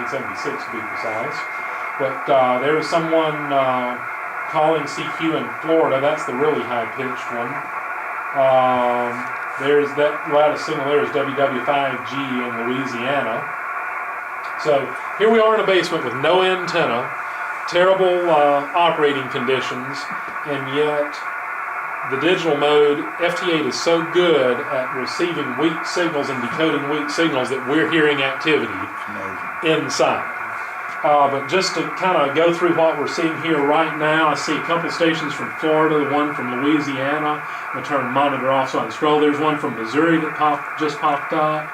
1976 to be precise. But there was someone calling CQ in Florida. That's the really high-pitched one. There's that loudest signal there is WW5G in Louisiana. So here we are in a basement with no antenna, terrible operating conditions, and yet the digital mode, FT8 is so good at receiving weak signals and decoding weak signals that we're hearing activity inside. But just to kind of go through what we're seeing here right now, I see a couple stations from Florida, one from Louisiana. I'm going to turn the monitor off so I can scroll. There's one from Missouri that just popped up.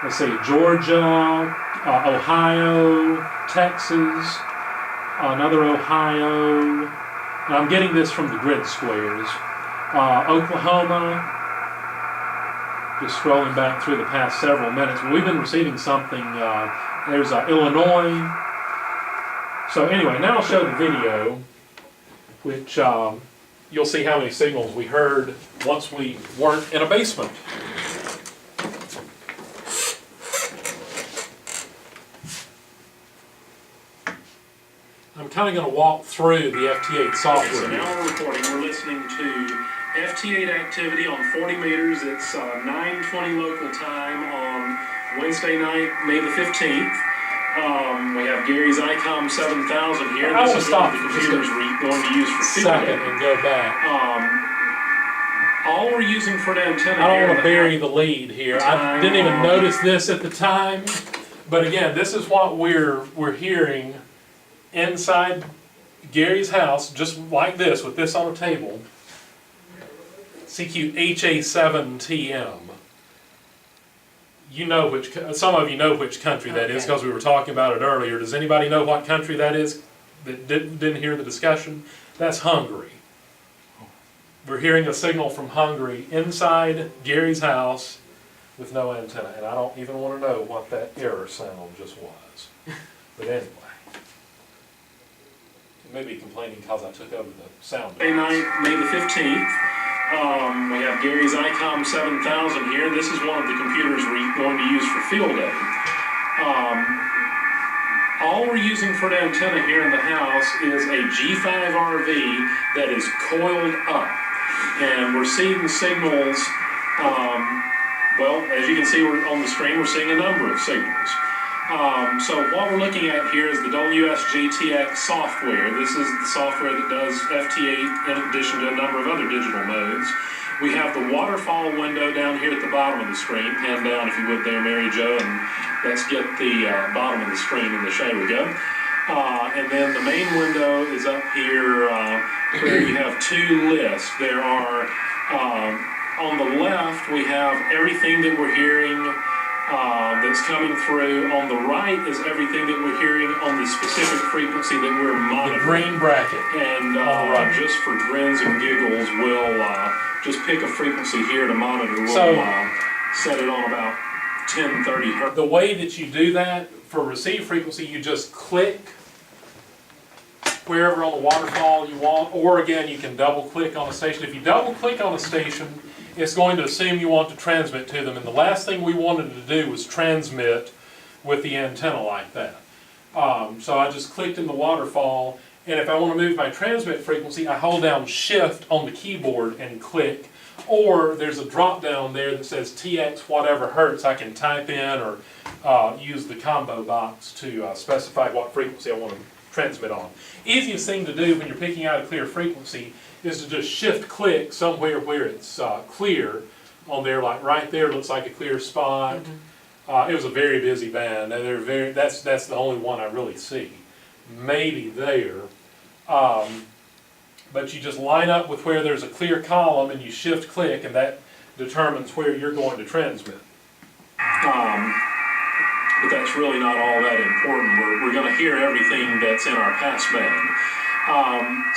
Let's see, Georgia, Ohio, Texas, another Ohio. And I'm getting this from the grid squares. Oklahoma. Just scrolling back through the past several minutes. We've been receiving something. There's Illinois. So anyway, now I'll show the video, which you'll see how many signals we heard once we weren't in a basement. I'm kind of going to walk through the FT8 software. So now we're recording. We're listening to FT8 activity on 40 meters. It's 9:20 local time on Wednesday night, May the 15th. We have Gary's ICOM 7000 here. I this will is stop one of the computers we're going to use for field second and go back. All we're using for an antenna I don't here want to bury the lead here. I didn't even notice this at the time, but again, this is what we're hearing inside Gary's house, just like this, with this on a table. CQ HA7TM. You know which, some of you know which country that is because we were talking about it earlier. Does anybody know what country that is that didn't hear the discussion? That's Hungary. We're hearing a signal from Hungary inside Gary's house with no antenna, and I don't even want to know what that error sound just was. But anyway. Maybe complaining because I took over the sound. Wednesday night, May the 15th. We have Gary's ICOM 7000 here. This is one of the computers we're going to use for field day. All we're using for an antenna here in the house is a G5RV that is coiled up. And we're seeing signals, well, as you can see on the screen, we're seeing a number of signals. So what we're looking at here is the WSGTX software. This is the software that does FT8 in addition to a number of other digital modes. We have the waterfall window down here at the bottom of the screen. Pan down if you would there, Mary Jo, and let's get the bottom of the screen in the shade. There we go. And then the main window is up here where you have two lists. There are, on the left, we have everything that we're hearing that's coming through. On the right is everything that we're hearing on the specific frequency that we're monitoring. The green bracket. And just for grins and giggles, we'll just pick a frequency here to monitor. We'll set it on about 1030 hertz. The way that you do that, for receive frequency, you just click wherever on the waterfall you want, or again, you can double click on a station. If you double click on a station, it's going to assume you want to transmit to them, and the last thing we wanted to do was transmit with the antenna like that. So I just clicked in the waterfall, and if I want to move my transmit frequency, I hold down Shift on the keyboard and click, or there's a drop down there that says TX whatever hertz. I can type in or use the combo box to specify what frequency I want to transmit on. Easiest thing to do when you're picking out a clear frequency is to just shift click somewhere where it's clear on there, like right there looks like a clear spot. It was a very busy band. That's the only one I really see. Maybe there. But you just line up with where there's a clear column and you shift click, and that determines where you're going to transmit. But that's really not all that important. We're going to hear everything that's in our passband.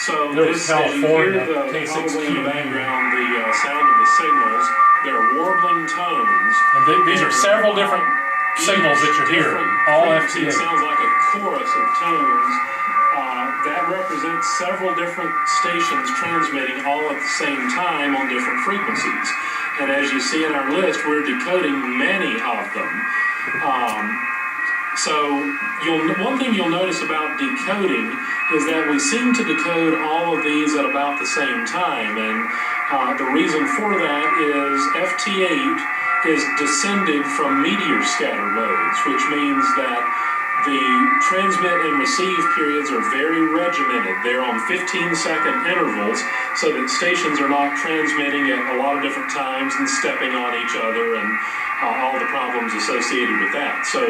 So There's this, as you California, hear the K6Q in the background, the sound of the signals, they're warbling tones. And these are several different signals that you're hearing, all FT8. It sounds like a chorus of tones. That represents several different stations transmitting all at the same time on different frequencies. And as you see in our list, we're decoding many of them. So one thing you'll notice about decoding is that we seem to decode all of these at about the same time, and the reason for that is FT8 is descended from meteor scatter modes, which means that the transmit and receive periods are very regimented. They're on 15-second intervals so that stations are not transmitting at a lot of different times and stepping on each other and all the problems associated with that. So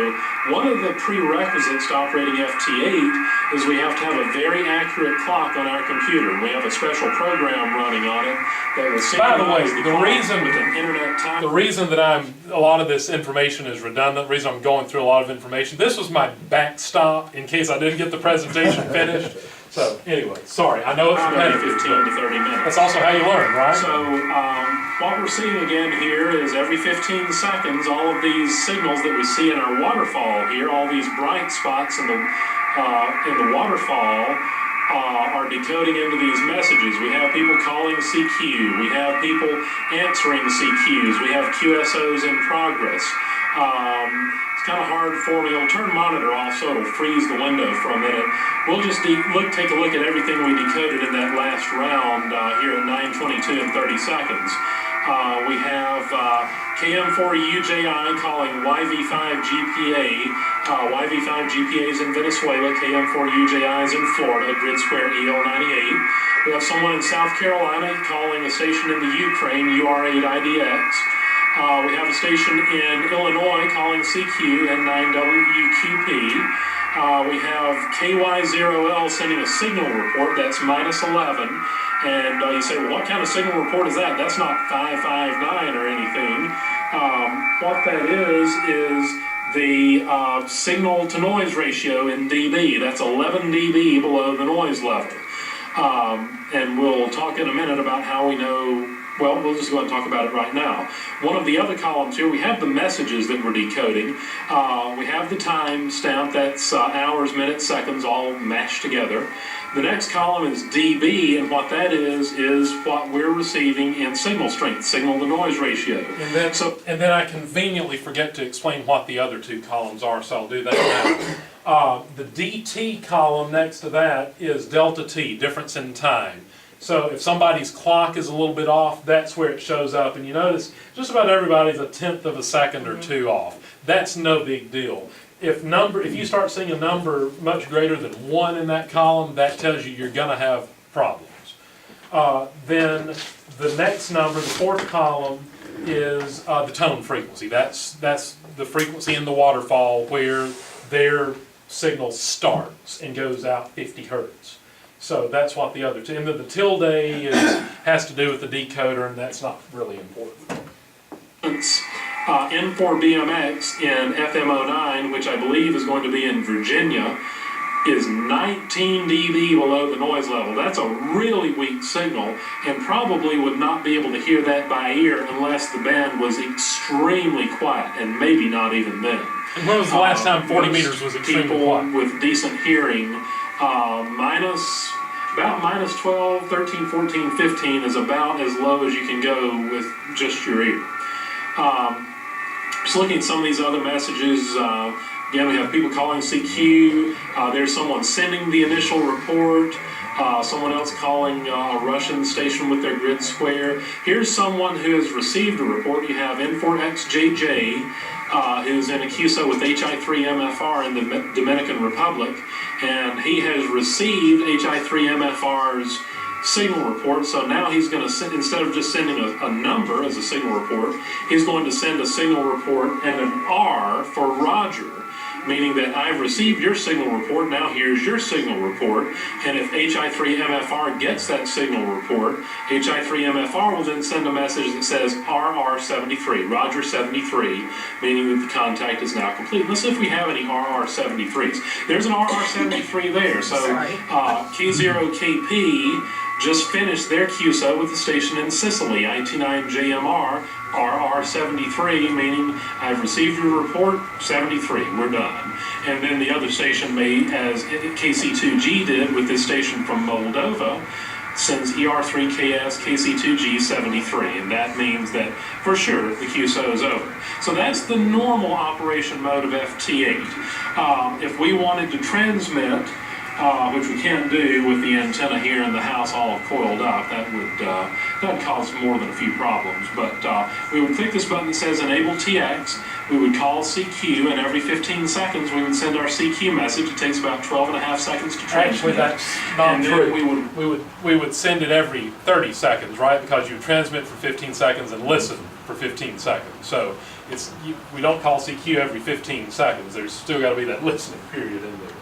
one of the prerequisites to operating FT8 is we have to have a very accurate clock on our computer. We have a special program running on it that will synchronize the clock with an internet time. The reason that a lot of this information is redundant, the reason I'm going through a lot of information, this was my backstop in case I didn't get the presentation finished. So anyway, sorry, I know it's repetitive. 15 to 30 minutes. That's also how you learn, right? So what we're seeing again here is every 15 seconds, all of these signals that we see in our waterfall here, all these bright spots in the waterfall are decoding into these messages. We have people calling CQ. We have people answering CQs. We have QSOs in progress. It's kind of hard for me. I'll turn monitor off so it'll freeze the window for a minute. We'll just take a look at everything we decoded in that last round here at 9:22 and 30 seconds. We have KM4UJI calling YV5GPA. YV5GPA is in Venezuela. KM4UJI is in Florida. Grid Square EL98. We have someone in South Carolina calling a station in the Ukraine, UR8IDX. We have a station in Illinois calling CQ and 9WQP. We have KY0L sending a signal report that's -11. And you say, well, what kind of signal report is that? That's not 559 or anything. What that is the signal to noise ratio in dB. That's 11 dB below the noise level. And we'll talk in a minute about how we know. Well, we'll just go ahead and talk about it right now. One of the other columns here, we have the messages that we're decoding. We have the time stamp, that's hours, minutes, seconds, all mashed together. The next column is dB, and what that is what we're receiving in signal strength, signal to noise ratio. And then I conveniently forget to explain what the other two columns are, so I'll do that now. The DT column next to that is delta T, difference in time. So if somebody's clock is a little bit off, that's where it shows up. And you notice just about everybody's a tenth of a second or two off. That's no big deal. If you start seeing a number much greater than 1 in that column, that tells you you're going to have problems. Then the next number, the fourth column, is the tone frequency. That's the frequency in the waterfall where their signal starts and goes out 50 hertz. So that's what the other two, and then the tilde has to do with the decoder, and that's not really important. N4BMX in FM09, which I believe is going to be in Virginia, is 19 dB below the noise level. That's a really weak signal, and probably would not be able to hear that by ear unless the band was extremely quiet, and maybe not even then. And when was the last time 40 meters was extremely quiet? People with decent hearing, about -12, 13, 14, 15 is about as low as you can go with just your ear. Just looking at some of these other messages, again, we have people calling CQ, there's someone sending the initial report, someone else calling a Russian station with their grid square. Here's someone who has received a report. You have N4XJJ, who's in a QSO with HI3MFR in the Dominican Republic, and he has received HI3MFR's signal report, so now he's going to, instead of just sending a number as a signal report, he's going to send a signal report and an R for Roger, meaning that I've received your signal report, now here's your signal report, and if HI3MFR gets that signal report, HI3MFR will then send a message that says RR73, Roger 73, meaning that the contact is now complete. Let's see if we have any RR73s. There's an RR73 there, so K0KP just finished their QSO with the station in Sicily, IT9JMR, RR73, meaning I've received your report, 73, we're done. And then the other station may, as KC2G did with this station from Moldova, sends ER3KS KC2G73, and that means that for sure the QSO is over. So that's the normal operation mode of FT8. If we wanted to transmit, which we can't do with the antenna here in the house all coiled up, that'd cause more than a few problems. But we would click this button that says Enable TX. We would call CQ, and every 15 seconds we would send our CQ message. It takes about 12.5 seconds to transmit. Actually, that's not And then true. We would send it every 30 seconds, right? Because you transmit for 15 seconds and listen for 15 seconds. So we don't call CQ every 15 seconds. There's still got to be that listening period in there.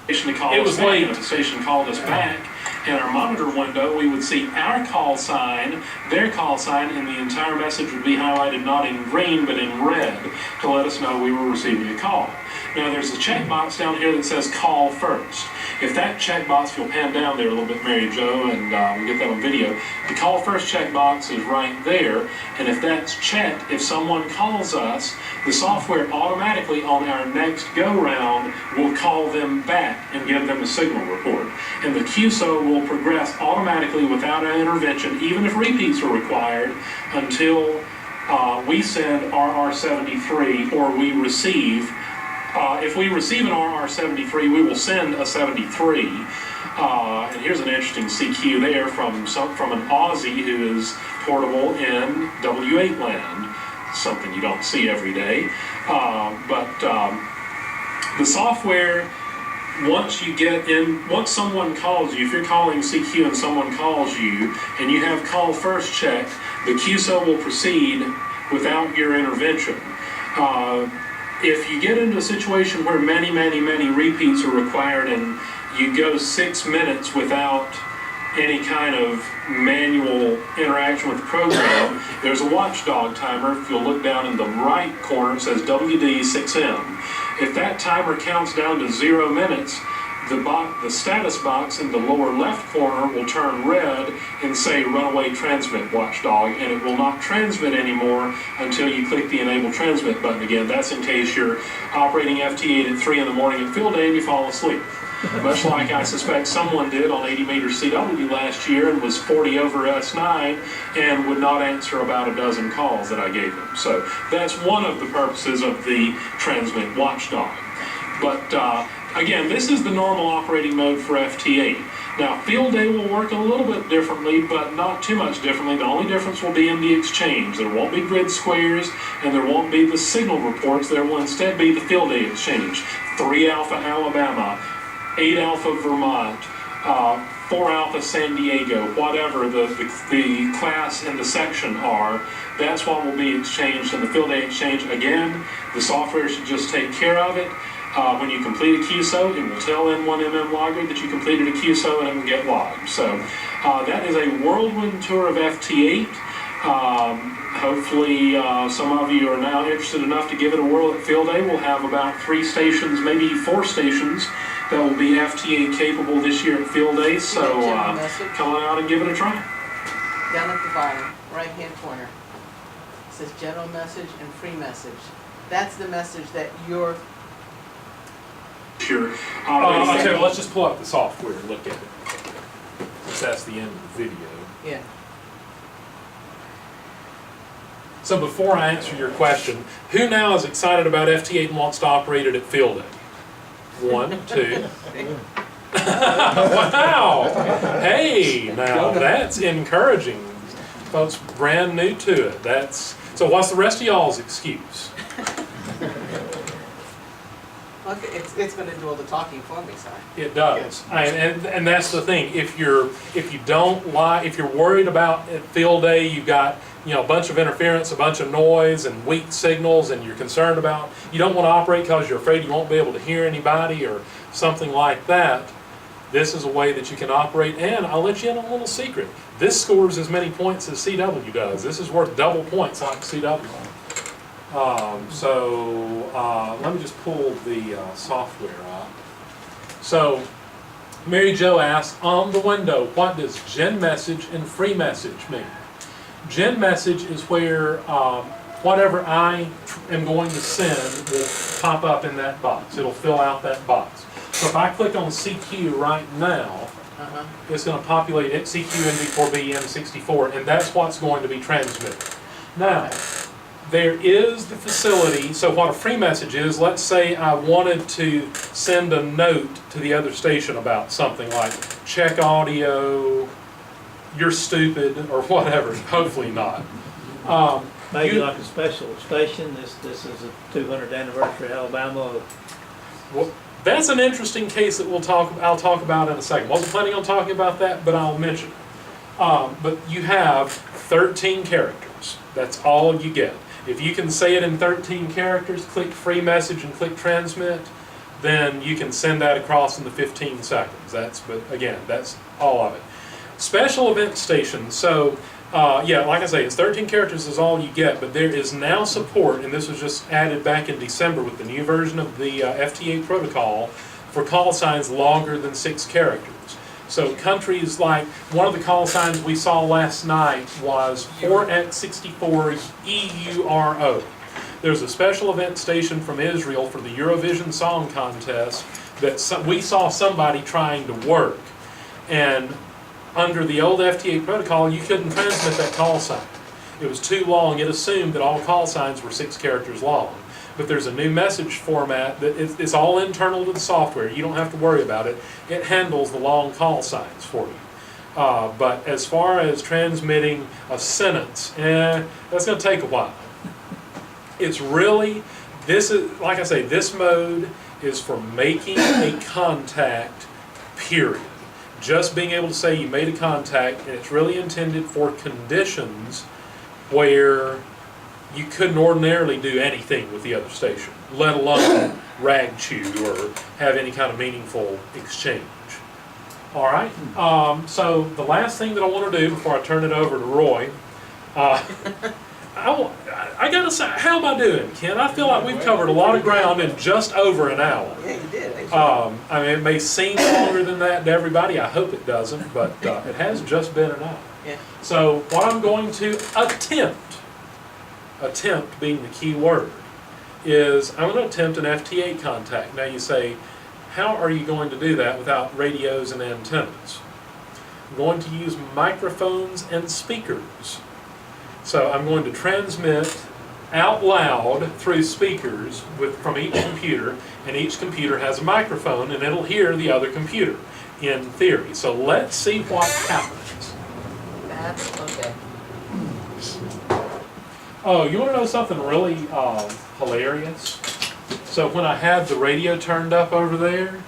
To call it us was back. late. If the station called us back, in our monitor window, we would see our call sign, their call sign, and the entire message would be highlighted not in green but in red to let us know we were receiving a call. Now there's a checkbox down here that says call first. If that checkbox, if you'll pan down there a little bit, Mary Jo, and we'll get that on video, the call first checkbox is right there, and if that's checked, if someone calls us, the software automatically on our next go-round will call them back and give them a signal report. And the QSO will progress automatically without our intervention, even if repeats are required, until we send RR73 or we receive. If we receive an RR73, we will send a 73. And here's an interesting CQ there from an Aussie who is portable in W8 land. Something you don't see every day. The software, once someone calls you, if you're calling CQ and someone calls you and you have call first checked, the QSO will proceed without your intervention. If you get into a situation where many repeats are required and you go 6 minutes without any kind of manual interaction with the program, there's a watchdog timer. If you'll look down in the right corner, it says WD6M. If that timer counts down to 0 minutes, the status box in the lower left corner will turn red and say runaway transmit watchdog, and it will not transmit anymore until you click the enable transmit button again. That's in case you're operating FT8 at 3 in the morning at field day and you fall asleep. Much like I suspect someone did on 80 meter CW last year and was 40 over S9 and would not answer about a dozen calls that I gave him. So that's one of the purposes of the transmit watchdog. But again, this is the normal operating mode for FT8. Now, field day will work a little bit differently, but not too much differently. The only difference will be in the exchange. There won't be grid squares, and there won't be the signal reports. There will instead be the field day exchange. 3 Alpha Alabama, 8 Alpha Vermont, 4 Alpha San Diego, whatever the class and the section are, that's what will be exchanged in the field day exchange. Again, the software should just take care of it. When you complete a QSO, it will tell N1MM logger that you completed a QSO and it will get logged. So that is a whirlwind tour of FT8. Hopefully some of you are now interested enough to give it a whirl at field day. We'll have about 3 stations, maybe 4 stations that will be FT8 capable this year at field day. So come on out and give it a try. Down at the bottom, right-hand corner, it says general message and free message. That's the message that you're... Sure. Okay, let's just pull up the software and look at it. Since that's the end of the video. Yeah. So before I answer your question, who now is excited about FT8 and wants to operate it at field day? 1, 2. Wow! Hey, now that's encouraging. Folks brand new to it. So what's the rest of y'all's excuse? Okay, it's going to do all the talking for me, sorry. It does, and that's the thing. If you're worried about at field day, you've got a bunch of interference, a bunch of noise, and weak signals, and you're concerned about you don't want to operate because you're afraid you won't be able to hear anybody or something like that. This is a way that you can operate, and I'll let you in on a little secret. This scores as many points as CW does. This is worth double points like CW. Let me just pull the software up. So, Mary Jo asked, on the window, what does gen message and free message mean? Gen message is where whatever I am going to send will pop up in that box. It'll fill out that box. So if I click on CQ right now, It's going to populate CQ, NV4B, M64, and that's what's going to be transmitted. Now, there is the facility, so what a free message is, let's say I wanted to send a note to the other station about something like, check audio, you're stupid, or whatever, hopefully not. Maybe You- like a special station, this is a 200th anniversary of Alabama. Well, that's an interesting case that I'll talk about in a second. Wasn't planning on talking about that, but I'll mention it. But you have 13 characters. That's all you get. If you can say it in 13 characters, click free message and click transmit, then you can send that across in the 15 seconds. But again, that's all of it. Special event station. So, yeah, like I say, it's 13 characters is all you get, but there is now support, and this was just added back in December with the new version of the FT8 protocol for call signs longer than 6 characters. So countries like, one of the call signs we saw last night was 4x64 EURO. There's a special event station from Israel for the Eurovision Song Contest that we saw somebody trying to work. And under the old FT8 protocol, you couldn't transmit that call sign. It was too long. It assumed that all call signs were 6 characters long. But there's a new message format that it's all internal to the software. You don't have to worry about it. It handles the long call signs for you. But as far as transmitting a sentence, that's going to take a while. It's really, this is, like I say, this mode is for making a contact, period. Just being able to say you made a contact, and it's really intended for conditions where you couldn't ordinarily do anything with the other station, let alone rag chew or have any kind of meaningful exchange. All right, so the last thing that I want to do before I turn it over to Roy, I gotta say, how am I doing, Ken? I feel like we've covered a lot of ground in just over an hour. Yeah, you did, actually. I mean, it may seem longer than that to everybody. I hope it doesn't, but it has just been an hour. Yeah. So what I'm going to attempt being the key word, is I'm going to attempt an FT8 contact. Now you say, how are you going to do that without radios and antennas? I'm going to use microphones and speakers. So I'm going to transmit out loud through speakers from each computer, and each computer has a microphone and it'll hear the other computer, in theory. So let's see what happens. That's okay. Oh, you want to know something really hilarious? So when I had the radio turned up over there,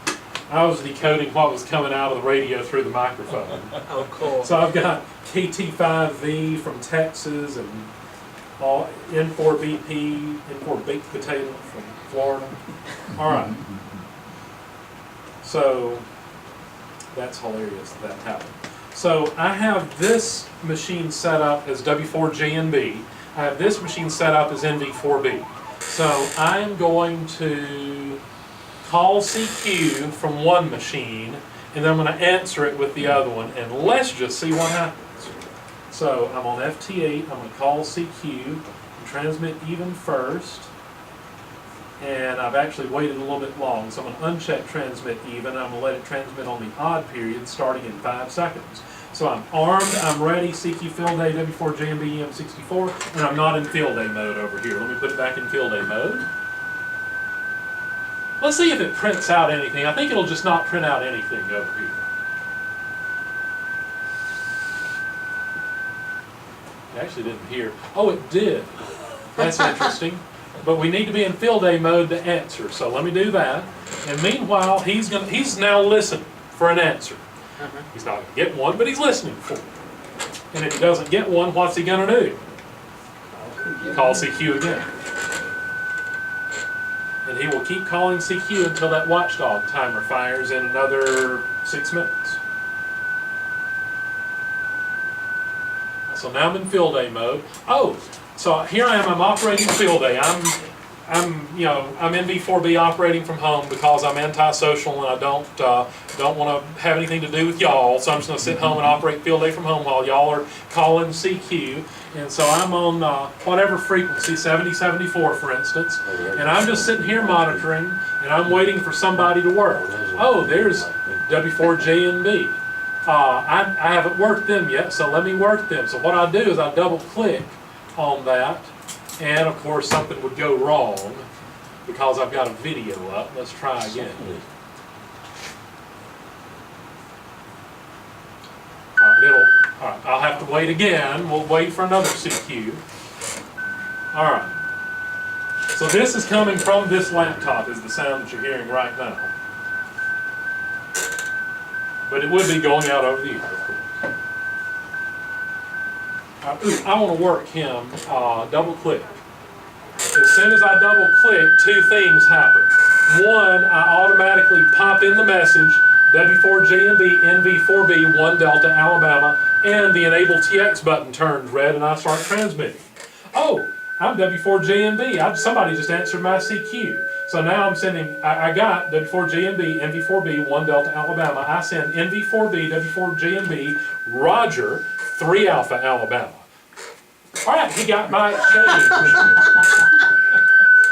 I was decoding what was coming out of the radio through the microphone. Oh, cool. So I've got KT5V from Texas and all N4BP, N4 Baked Potato from Florida. All right. So that's hilarious that happened. So I have this machine set up as W4JNB. I have this machine set up as NV4B. So I'm going to call CQ from one machine, and then I'm going to answer it with the other one, and let's just see what happens. So I'm on FT8, I'm going to call CQ, and transmit even first, and I've actually waited a little bit long, so I'm going to uncheck transmit even, I'm going to let it transmit on the odd period starting in 5 seconds. So I'm armed, I'm ready, CQ field day, W4JNB EM64, and I'm not in field day mode over here. Let me put it back in field day mode. Let's see if it prints out anything. I think it'll just not print out anything over here. It actually didn't hear. Oh, it did. That's interesting. But we need to be in field day mode to answer. So let me do that. And meanwhile, he's now listening for an answer. He's not going to get one, but he's listening for it. And if he doesn't get one, what's he going to do? Call CQ again. And he will keep calling CQ until that watchdog timer fires in another 6 minutes. So now I'm in field day mode. Oh, so here I am, I'm operating field day. I'm NV4B operating from home because I'm antisocial and I don't want to have anything to do with y'all. So I'm just going to sit home and operate field day from home while y'all are calling CQ. And so I'm on whatever frequency, 7074 for instance, and I'm just sitting here monitoring, and I'm waiting for somebody to work. Oh, there's W4JNB. I haven't worked them yet, so let me work them. So what I do is I double click on that, and of course something would go wrong because I've got a video up. Let's try again. Alright, I'll have to wait again. We'll wait for another CQ. Alright. So this is coming from this laptop, is the sound that you're hearing right now. But it would be going out over the air, of course. I want to work him, double click. As soon as I double click, two things happen. One, I automatically pop in the message, W4JMB, NV4B, 1 Delta, Alabama, and the Enable TX button turns red and I start transmitting. Oh, I'm W4JMB. Somebody just answered my CQ. So now I'm sending, I got W4JMB, NV4B, 1 Delta, Alabama. I send NV4B, W4JMB, Roger, 3 Alpha, Alabama. All right, he got my exchange.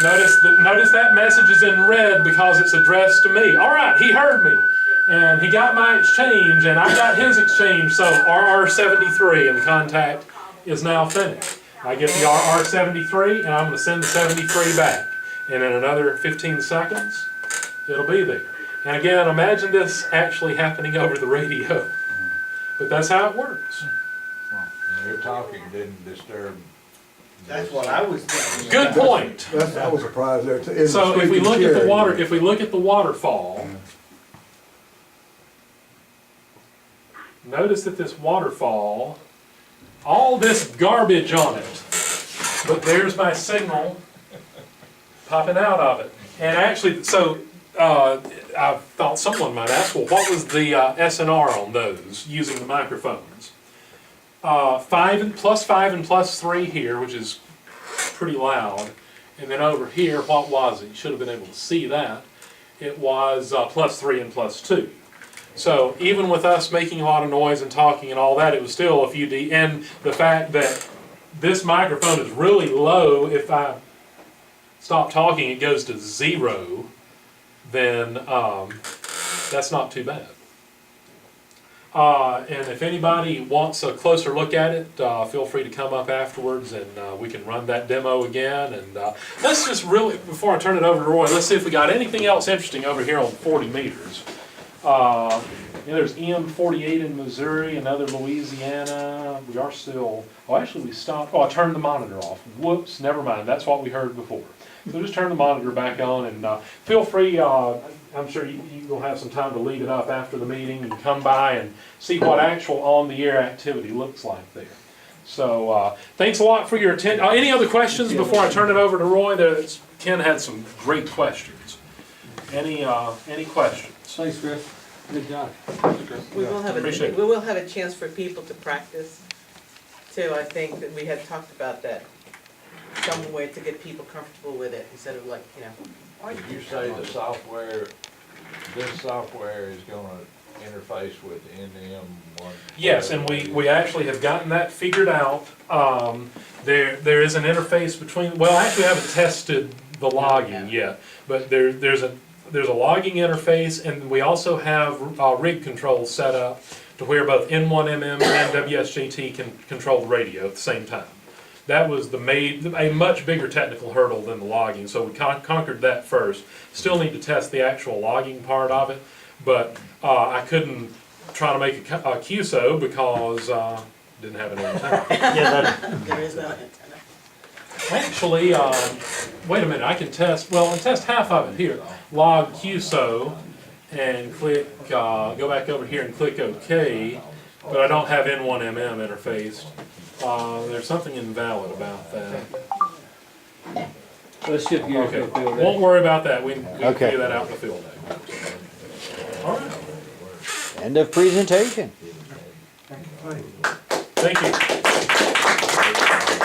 Notice that message is in red because it's addressed to me. All right, he heard me. And he got my exchange, and I got his exchange, so RR73, and the contact is now finished. I get the RR73, and I'm going to send the 73 back. And in another 15 seconds, it'll be there. And again, imagine this actually happening over the radio. But that's how it works. Your talking didn't disturb. That's what I was thinking. Good point. I was surprised there too. So if we look at the water, if we look at the waterfall, notice that this waterfall, all this garbage on it, but there's my signal popping out of it. And actually, so I thought someone might ask, well, what was the SNR on those using the microphones? 5 and plus 3 here, which is pretty loud. And then over here, what was it? You should have been able to see that. It was plus 3 and plus 2. So even with us making a lot of noise and talking and all that, it was still a few D. And the fact that this microphone is really low, if I stop talking, it goes to 0, then that's not too bad. And if anybody wants a closer look at it, feel free to come up afterwards and we can run that demo again. And let's just really, before I turn it over to Roy, let's see if we got anything else interesting over here on 40 meters. There's M48 in Missouri, another Louisiana. We are still, oh actually we stopped, oh I turned the monitor off. Whoops, never mind, that's what we heard before. So just turn the monitor back on and feel free, I'm sure you will have some time to leave it up after the meeting and come by and see what actual on-the-air activity looks like there. So thanks a lot for your attention. Any other questions before I turn it over to Roy? Ken had some great questions. Any questions? Thanks, Chris. Good job. We will have a chance for people to practice too. I think that we had talked about that. Some way to get people comfortable with it instead of like, Did you say the software, this software is gonna interface with NM1? Yes, and we actually have gotten that figured out. There is an interface between, well, actually I haven't tested the logging yet, but there's a logging interface, and we also have rig controls set up to where both N1MM and WSJT can control the radio at the same time. That was a much bigger technical hurdle than the logging, so we conquered that first. Still need to test the actual logging part of it, but I couldn't try to make a QSO because didn't have an antenna. there is no antenna. Actually, wait a minute, I can test, well, I'll test half of it here. Log QSO and click, go back over here and click OK, but I don't have N1MM interfaced. There's something invalid about that. Let's shift gears Okay, to the field. won't worry about that. We can figure that out in the field day. All right. End of presentation. Thank you.